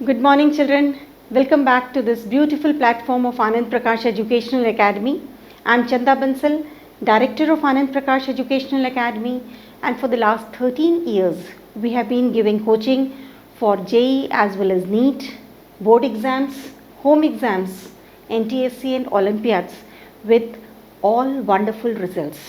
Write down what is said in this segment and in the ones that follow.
Good morning, children. Welcome back to this beautiful platform of Anand Prakash Educational Academy. I am Chanda Bansal, Director of Anand Prakash Educational Academy, and for the last 13 years, we have been giving coaching for JEE as well as NEET, board exams, home exams, NTSC and Olympiads with all wonderful results.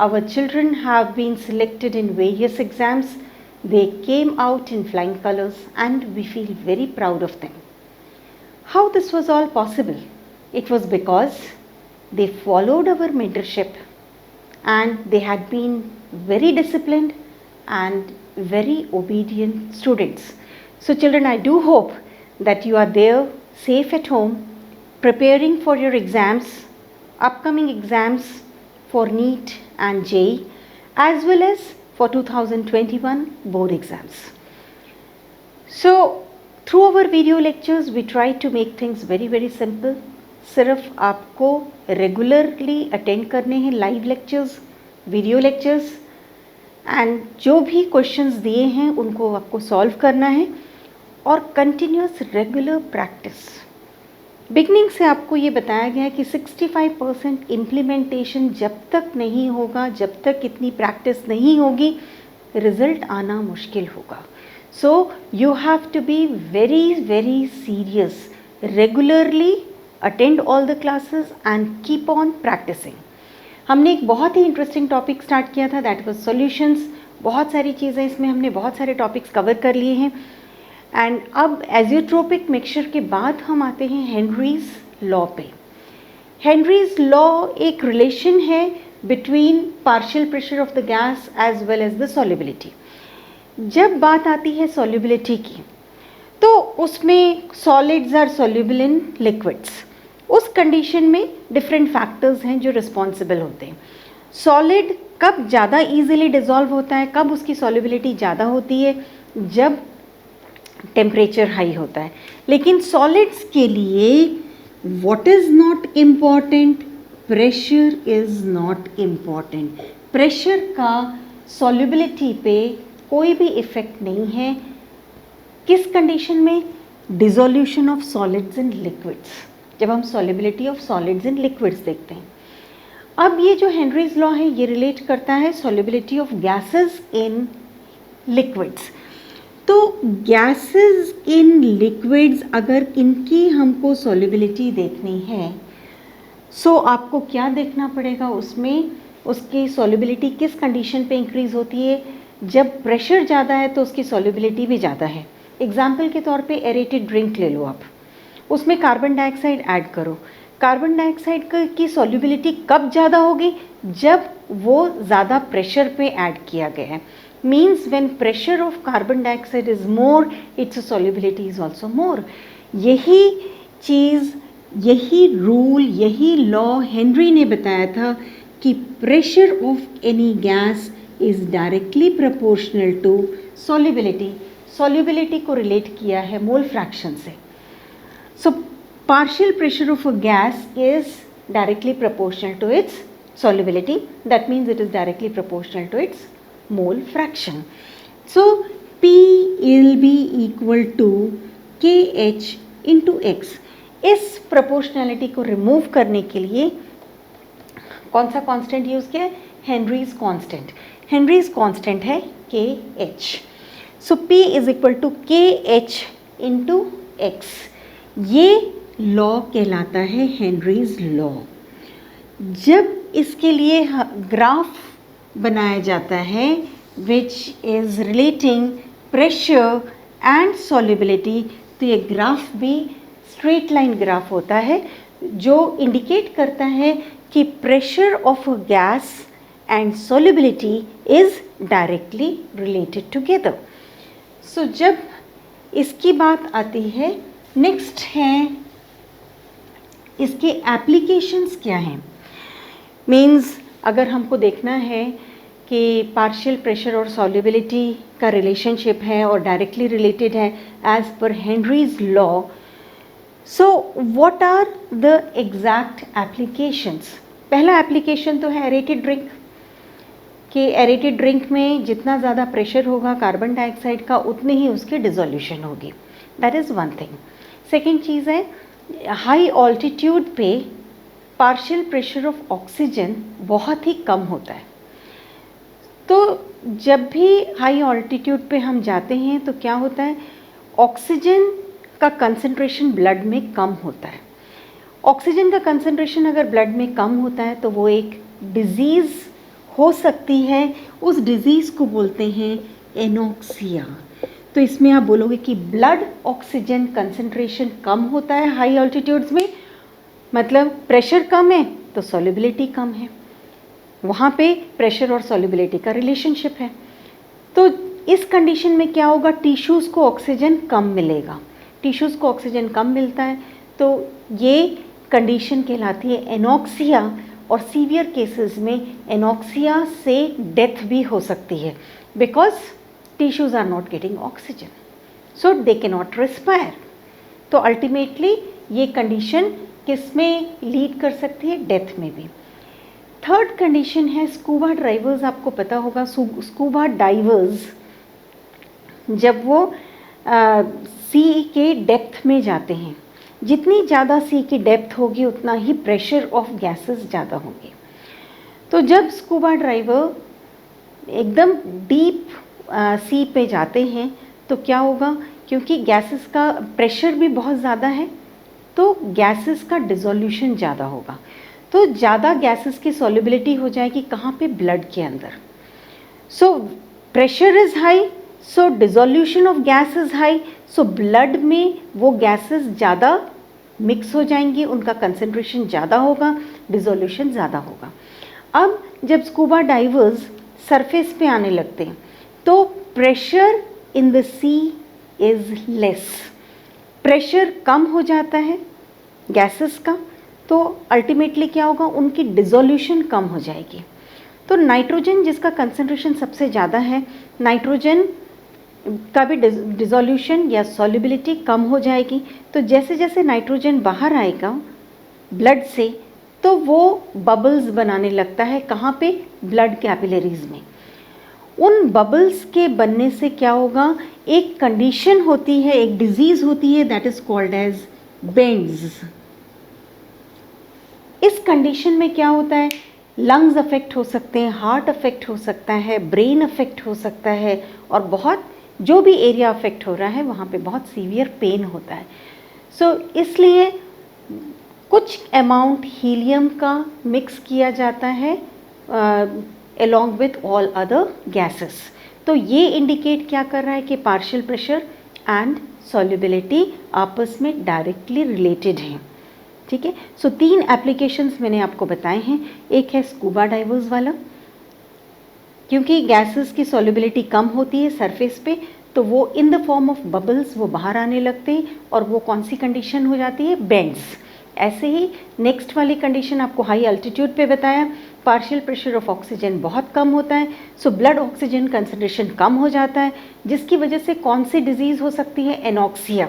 Our children have been selected in various exams. They came out in flying colors and we feel very proud of them. How this was all possible? It was because they followed our mentorship and they had been very disciplined and very obedient students. So children, I do hope that you are there safe at home, preparing for your exams, upcoming exams for NEET and JEE, as well as for 2021 board exams. So through our video lectures we try to make things very simple. सिर्फ आपको regularly attend करने हैं live lectures, video lectures, and जो भी questions दिए हैं उनको आपको सॉल्व करना है और कंटिन्यूस रेगुलर प्रैक्टिस. बिगनिंग से आपको ये बताया गया है कि 65% इम्प्लीमेंटेशन जब तक नहीं होगा, जब तक इतनी प्रैक्टिस नहीं होगी, रिजल्ट आना मुश्किल होगा. So you have to be very serious. Regularly attend all the classes and keep on practising. हमने एक बहुत ही इंटरेस्टिंग टॉपिक स्टार्ट किया था, दैट वाज सॉल्यूशंस. बहुत सारी चीज़ें इसमें हमने बहुत सारे टॉपिक्स कवर कर लिए हैं. एंड अब एजियोट्रोपिक मिक्सचर के बाद हम आते हैं हेनरीज लॉ पे. हेनरीज लॉ एक रिलेशन है between partial pressure of the gas as well as the solubility. जब बात आती है सॉल्युबिलिटी की तो उसमें solids are soluble in liquids. उस कंडीशन में डिफरेंट फैक्टर्स हैं जो रिस्पॉन्सिबल होते हैं. सॉलिड कब ज़्यादा ईजिली डिजॉल्व होता है, कब उसकी सॉल्युबिलिटी ज़्यादा होती है, जब टेम्परेचर हाई होता है. लेकिन सॉलिड्स के लिए what is not important, pressure is not important. Pressure का सॉल्युबिलिटी पे कोई भी इफ़ेक्ट नहीं है. किस कंडीशन में? Dissolution of solids in liquids. जब हम solubility of solids in liquids देखते हैं. अब ये जो हेनरीज लॉ है ये रिलेट करता है solubility of gases in liquids. तो गैसेस इन लिक्विड्स अगर इनकी हमको सॉल्युबिलिटी देखनी है, सो आपको क्या देखना पड़ेगा उसमें? उसकी सॉल्युबिलिटी किस कंडीशन पे इंक्रीज़ होती है? जब प्रेशर ज़्यादा है तो उसकी सॉल्युबिलिटी भी ज़्यादा है. एग्जाम्पल के तौर पे एरेटेड ड्रिंक ले लो आप, उसमें कार्बन डाइऑक्साइड ऐड करो. कार्बन डाइऑक्साइड की सॉल्युबिलिटी कब ज़्यादा होगी? जब वो ज़्यादा प्रेशर पे ऐड किया गया है. Means when pressure of carbon dioxide is more, it's solubility is also more. यही चीज़, यही रूल, यही लॉ हेनरी ने बताया था कि pressure of any gas is directly proportional to solubility. Solubility को रिलेट किया है मोल फ्रैक्शन से. सो partial pressure of a gas is directly proportional to its solubility. That means it is directly proportional to its mole fraction. So P will be equal to KH into X. इस proportionality को remove करने के लिए कौन सा constant use किया है? Henrys constant. Henrys constant है KH. So P is equal to KH into X. ये लॉ कहलाता है हेनरीज लॉ. जब इसके लिए ग्राफ बनाया जाता है which is relating pressure and solubility, तो ये ग्राफ भी स्ट्रेट लाइन ग्राफ होता है जो इंडिकेट करता है कि pressure of a gas and solubility is directly related together. So जब इसकी बात आती है, नेक्स्ट है इसके एप्लीकेशंस क्या हैं. मीन्स अगर हमको देखना है कि पार्शियल प्रेशर और सॉल्युबिलिटी का रिलेशनशिप है और डायरेक्टली रिलेटेड है as per Henry's law, so what are the exact applications. पहला एप्लीकेशन तो है एरेटेड ड्रिंक. कि एरेटेड ड्रिंक में जितना ज़्यादा प्रेशर होगा कार्बन डाइऑक्साइड का उतनी ही उसकी डिसोल्यूशन होगी। That is one thing. Second चीज़ है, हाई ऑल्टीट्यूड पे पार्शियल प्रेशर ऑफ ऑक्सीजन बहुत ही कम होता है। तो जब भी हाई ऑल्टीट्यूड पे हम जाते हैं तो क्या होता है, ऑक्सीजन का कंसंट्रेशन ब्लड में कम होता है। ऑक्सीजन का कंसंट्रेशन अगर ब्लड में कम होता है तो वो एक डिजीज़ हो सकती है, उस डिजीज़ को बोलते हैं एनोक्सिया। तो इसमें आप बोलोगे कि ब्लड ऑक्सीजन कंसंट्रेशन कम होता है हाई ऑल्टीट्यूड्स में, मतलब प्रेशर कम है तो सॉल्युबिलिटी कम है, वहाँ पे प्रेशर और सॉल्युबिलिटी का रिलेशनशिप है। तो इस कंडीशन में क्या होगा, टिश्यूज़ को ऑक्सीजन कम मिलेगा। टिश्यूज़ को ऑक्सीजन कम मिलता है तो ये कंडीशन कहलाती है एनोक्सिया, और सीवियर केसेस में एनोक्सिया से डेथ भी हो सकती है, because tissues are not getting oxygen, so they can not respire. तो अल्टीमेटली ये कंडीशन किस में लीड कर सकती है, डेथ में भी। थर्ड कंडीशन है स्कूबा डाइवर्स। आपको पता होगा स्कूबा डाइवर्स जब वो सी के डेप्थ में जाते हैं, जितनी ज़्यादा सी की डेप्थ होगी उतना ही प्रेशर ऑफ गैसेस ज़्यादा होंगे। तो जब स्कूबा डाइवर एकदम डीप सी पे जाते हैं तो क्या होगा, क्योंकि गैसेस का प्रेशर भी बहुत ज़्यादा है तो गैसेस का डिसोल्यूशन ज़्यादा होगा। तो ज़्यादा गैसेस की सॉल्युबिलिटी हो जाएगी कहाँ पे, ब्लड के अंदर। So pressure is high, so dissolution of gas is high, so blood में वो गैसेस ज़्यादा मिक्स हो जाएंगी, उनका कंसंट्रेशन ज़्यादा होगा, डिसोल्यूशन ज़्यादा होगा। अब जब स्कूबा डाइवर्स सरफेस पे आने लगते हैं तो pressure in the sea is less, pressure कम हो जाता है गैसेस का, तो अल्टीमेटली क्या होगा, उनकी डिसोल्यूशन कम हो जाएगी। तो नाइट्रोजन जिसका कंसंट्रेशन सबसे ज़्यादा है, नाइट्रोजन का भी डिसोल्यूशन या सॉल्युबिलिटी कम हो जाएगी। तो जैसे जैसे नाइट्रोजन बाहर आएगा ब्लड से तो वो बबल्स बनाने लगता है, कहाँ पे, ब्लड कैपिलरीज में। उन बबल्स के बनने से क्या होगा, एक कंडीशन होती है, एक डिजीज़ होती है, that is called as bends. इस कंडीशन में क्या होता है, लंग्स अफेक्ट हो सकते हैं, हार्ट अफेक्ट हो सकता है, ब्रेन अफेक्ट हो सकता है, और बहुत जो भी एरिया अफेक्ट हो रहा है वहाँ पे बहुत सीवियर पेन होता है। सो इसलिए कुछ अमाउंट हीलियम का मिक्स किया जाता है along with all other gases। तो ये इंडिकेट क्या कर रहा है कि पार्शियल प्रेशर एंड सॉल्युबिलिटी आपस में डायरेक्टली रिलेटेड हैं। ठीक है, सो 3 एप्लीकेशंस मैंने आपको बताए हैं। एक है स्कूबा डाइवर्स वाला, क्योंकि गैसेस की सॉल्युबिलिटी कम होती है सरफेस पे तो वो in the form of bubbles वो बाहर आने लगते हैं, और वो कौन सी कंडीशन हो जाती है, बेंड्स। ऐसे ही नेक्स्ट वाली कंडीशन आपको हाई अल्टीट्यूड पे बताया, पार्शियल प्रेशर ऑफ ऑक्सीजन बहुत कम होता है, सो ब्लड ऑक्सीजन कंसंट्रेशन कम हो जाता है, जिसकी वजह से कौन सी डिजीज़ हो सकती है, एनोक्सिया,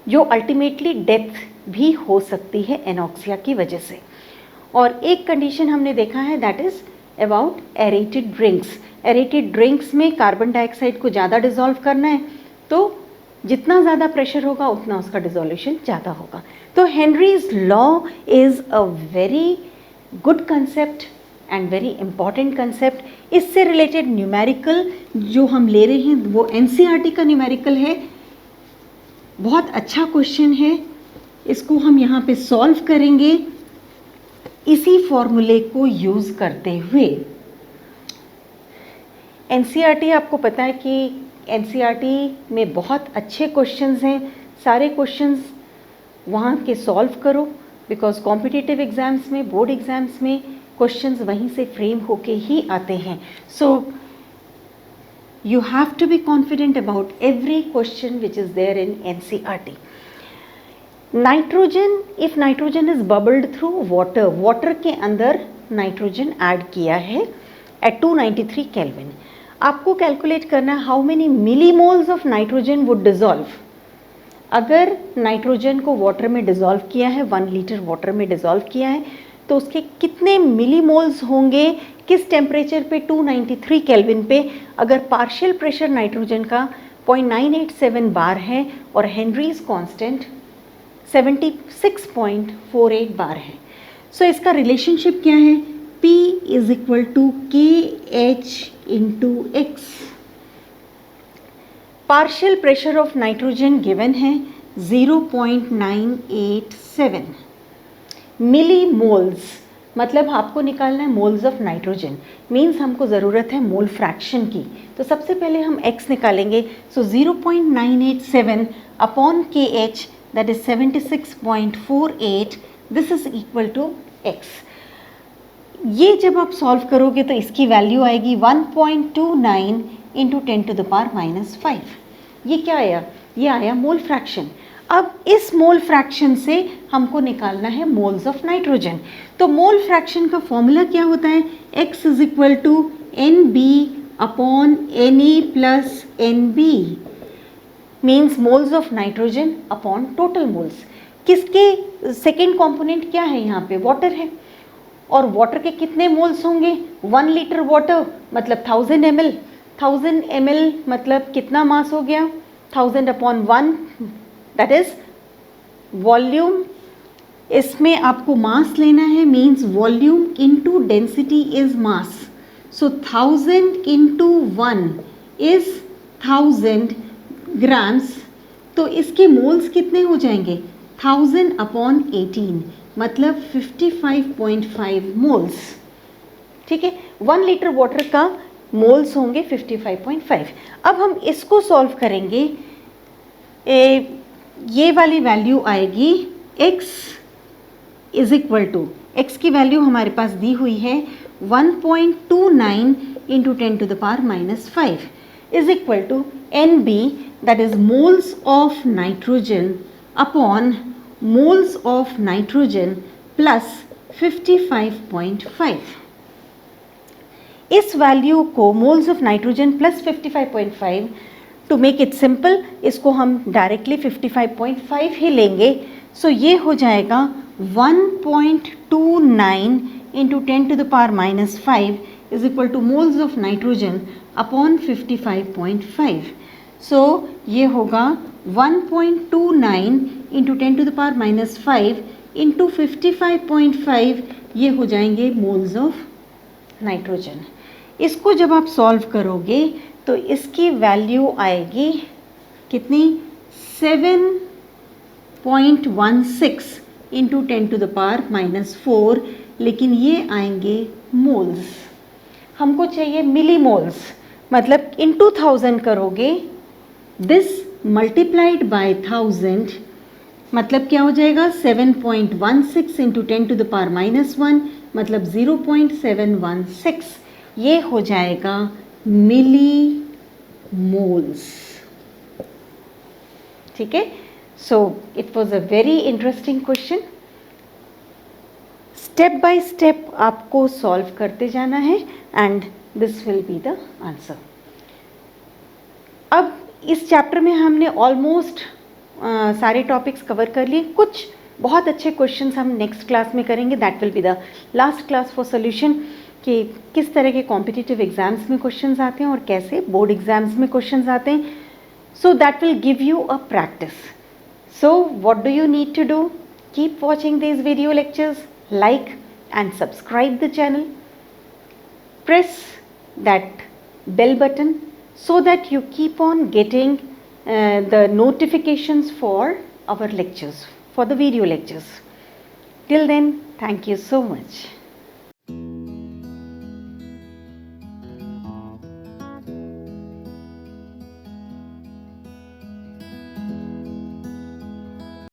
जो अल्टीमेटली डेथ भी हो सकती है एनोक्सिया की वजह से। और एक कंडीशन हमने देखा है that is about aerated drinks. Aerated drinks में कार्बन डाइऑक्साइड को ज़्यादा डिसॉल्व करना है तो जितना ज़्यादा प्रेशर होगा उतना उसका डिसोल्यूशन ज़्यादा होगा। तो Henry's law is a very good concept and very important concept. इससे रिलेटेड न्यूमेरिकल जो हम ले रहे हैं वो एनसीईआरटी का न्यूमेरिकल है, बहुत अच्छा क्वेश्चन है, इसको हम यहाँ पे सॉल्व करेंगे इसी फॉर्मूले को यूज़ करते हुए। एनसीईआरटी आपको पता है कि एनसीईआरटी में बहुत अच्छे क्वेश्चंस हैं, सारे क्वेश्चंस वहाँ के सॉल्व करो, बिकॉज कॉम्पिटिटिव एग्ज़ाम्स में, बोर्ड एग्ज़ाम्स में क्वेश्चंस वहीं से फ्रेम होके ही आते हैं। सो you have to be confident about every question which is there in NCERT. Nitrogen, if nitrogen is bubbled through water, water के अंदर नाइट्रोजन ऐड किया है at 293 Kelvin, आपको कैलकुलेट करना है how many millimoles of nitrogen would dissolve. अगर nitrogen को water में डिजॉल्व किया है, 1 लीटर वाटर में डिजॉल्व किया है, तो उसके कितने मिलीमोल्स होंगे किस टेम्परेचर पे 293 केल्विन पे अगर पार्शियल प्रेशर नाइट्रोजन का 0.987 बार है और हेनरीज कांस्टेंट 76.48 बार है। सो इसका रिलेशनशिप क्या है? P is equal to KH into x. Partial pressure of nitrogen given है 0.987 मिली मोल्स, मतलब आपको निकालना है मोल्स ऑफ नाइट्रोजन, मीन्स हमको ज़रूरत है मोल फ्रैक्शन की। तो सबसे पहले हम x निकालेंगे। So 0.987 upon KH that is 76.48, this is equal to x। ये जब आप सॉल्व करोगे तो इसकी वैल्यू आएगी 1.29 इंटू 10⁻⁻5। ये क्या आया? ये आया मोल फ्रैक्शन। अब इस मोल फ्रैक्शन से हमको निकालना है मोल्स ऑफ नाइट्रोजन। तो मोल फ्रैक्शन का फॉर्मूला क्या होता है? x is equal to NB upon Na plus NB, means moles of nitrogen upon total moles. किसके सेकेंड कॉम्पोनेंट क्या है? यहाँ पे वाटर है, और वाटर के कितने मोल्स होंगे? 1 लीटर वाटर मतलब 1000 ml। 1000 ml मतलब कितना मास हो गया? 1000 अपॉन 1 दैट इज वॉल्यूम। इसमें आपको मास लेना है, means volume into density is mass. So 1000 into 1 is 1000 grams. तो इसके मोल्स कितने हो जाएंगे? 1000 अपॉन 18 मतलब 55.5 मोल्स। ठीक है, 1 लीटर वाटर का मोल्स होंगे 55.5। अब हम इसको सॉल्व करेंगे। ये वाली वैल्यू आएगी x is equal to, x की वैल्यू हमारे पास दी हुई है 1.29 into 10⁻⁻5 is equal to NB that is moles of nitrogen upon moles of nitrogen plus 55.5। इस वैल्यू को moles of nitrogen plus 55.5, to make it simple इसको हम डायरेक्टली 55.5 ही लेंगे। सो ये हो जाएगा 1.29 into 10⁻⁻5 is equal two moles of nitrogen upon 55.5। सो ये होगा 1.29 इंटू 10⁻⁻5 इंटू 55.5, ये हो जाएंगे मोल्स ऑफ नाइट्रोजन। इसको जब आप सॉल्व करोगे तो इसकी वैल्यू आएगी कितनी? 7.16 इंटू 10⁻⁻4, लेकिन ये आएंगे मोल्स। हमको चाहिए मिली मोल्स, मतलब इंटू 1000 करोगे, दिस मल्टीप्लाइड बाय 1000 मतलब क्या हो जाएगा? 7.16 इंटू 10⁻⁻1 मतलब 0.716, ये हो जाएगा मिली मोल्स। ठीक है, so it was a very interesting question. Step by step आपको सॉल्व करते जाना है and this will be the answer. अब इस चैप्टर में हमने ऑलमोस्ट सारे टॉपिक्स कवर कर लिए। कुछ बहुत अच्छे क्वेश्चंस हम नेक्स्ट क्लास में करेंगे, that will be the last class for solution, कि किस तरह के कॉम्पिटिटिव एग्जाम्स में क्वेश्चंस आते हैं और कैसे बोर्ड एग्जाम्स में क्वेश्चंस आते हैं। So that will give you a practice. So what do you need to do? Keep watching this video lectures, like and subscribe the channel, press that bell button so that you keep on getting the notifications for our lectures, for the video lectures. Till then, thank you so much.